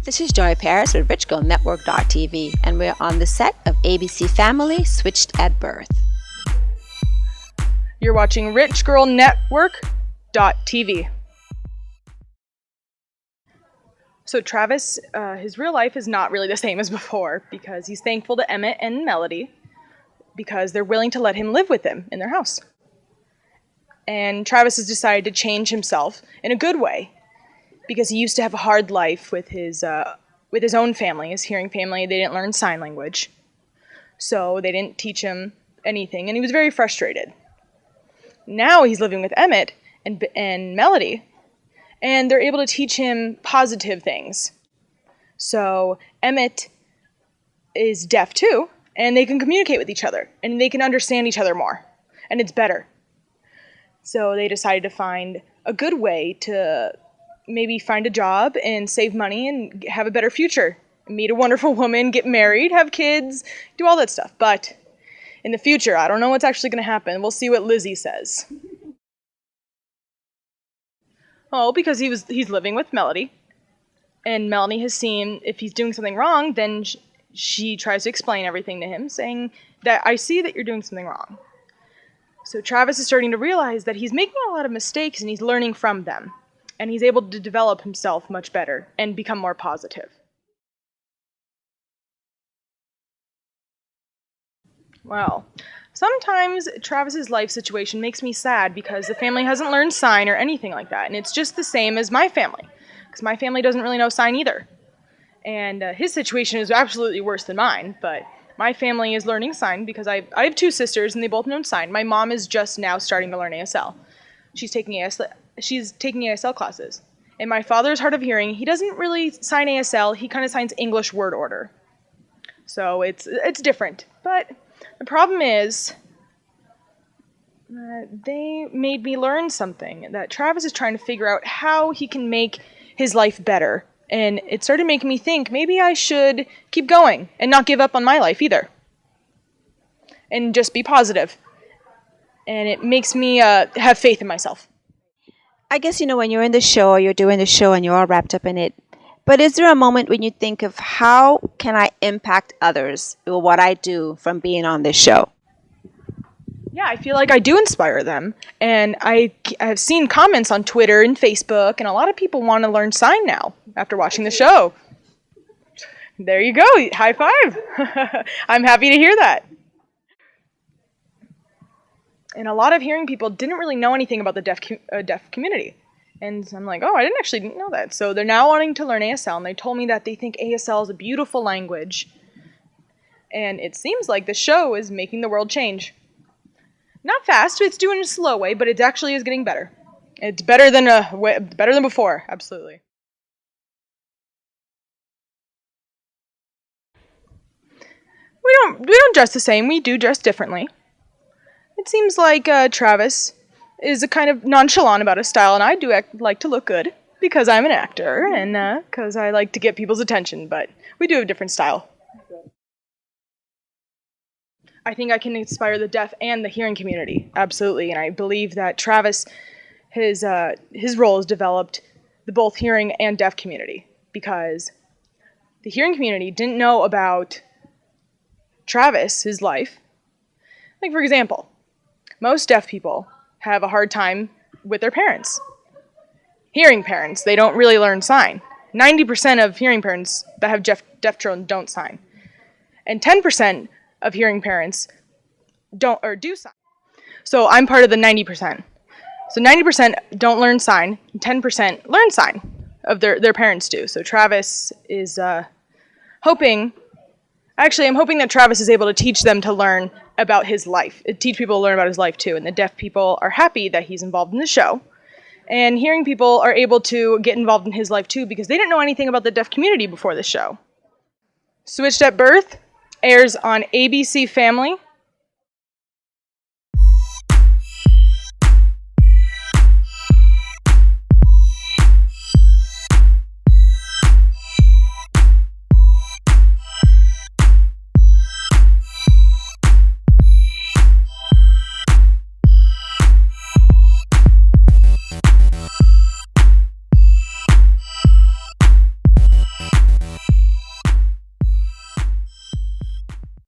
This is Joy Parris with RichGirlNetwork.tv, and we're on the set of ABC Family Switched at Birth. You're watching RichGirlNetwork.tv. So Travis, his real life is not really the same as before because he's thankful to Emmett and Melody because they're willing to let him live with them in their house. And Travis has decided to change himself in a good way because he used to have a hard life with his own family, his hearing family. They didn't learn sign language, so they didn't teach him anything, and he was very frustrated. Now he's living with Emmett and Melody, and they're able to teach him positive things. So Emmett is deaf too, and they can communicate with each other, and they can understand each other more, and it's better. So they decided to find a good way to maybe find a job and save money and have a better future. Meet a wonderful woman, get married, have kids, do all that stuff. But in the future, I don't know what's actually going to happen. We'll see what Lizzy says. Oh, because he's living with Melody, and Melody has seen if he's doing something wrong, then she tries to explain everything to him, saying that I see that you're doing something wrong. So Travis is starting to realize that he's making a lot of mistakes and he's learning from them. And he's able to develop himself much better and become more positive. Well, sometimes Travis's life situation makes me sad because the family hasn't learned sign or anything like that. And it's just the same as my family, because my family doesn't really know sign either. And his situation is absolutely worse than mine, but my family is learning sign because I have two sisters and they both know sign. My mom is just now starting to learn ASL. She's taking ASL classes. And my father's hard of hearing. He doesn't really sign ASL. He kind of signs English word order. So it's different. But the problem is they made me learn something that Travis is trying to figure out how he can make his life better. And it started making me think maybe I should keep going and not give up on my life either. And just be positive. And it makes me have faith in myself. I guess, when you're in the show or you're doing the show and you're all wrapped up in it, but is there a moment when you think of how can I impact others with what I do from being on this show? Yeah, I feel like I do inspire them. And I've seen comments on Twitter and Facebook, and a lot of people want to learn sign now after watching the show. There you go. High five. I'm happy to hear that. And a lot of hearing people didn't really know anything about the deaf community. And I'm like, I didn't know that. So they're now wanting to learn ASL, and they told me that they think ASL is a beautiful language. And it seems like the show is making the world change. Not fast, it's doing it a slow way, but it actually is getting better. It's better than before, absolutely. We don't dress the same, we do dress differently. It seems like Travis is a kind of nonchalant about his style, and I do like to look good because I'm an actor and because I like to get people's attention, but we do have a different style. I think I can inspire the deaf and the hearing community, absolutely, and I believe that Travis, his role has developed the both hearing and deaf community because the hearing community didn't know about Travis, his life. Like, for example, most deaf people have a hard time with their parents. Hearing parents, they don't really learn sign. 90% of hearing parents that have deaf children don't sign. And 10% of hearing parents do sign. So I'm part of the 90%. So 90% don't learn sign, and 10% learn sign of their parents do. So Travis is I'm hoping that Travis is able to teach them to learn about his life. Teach people to learn about his life too. And the deaf people are happy that he's involved in the show. And hearing people are able to get involved in his life too because they didn't know anything about the deaf community before the show. Switched at Birth airs on ABC Family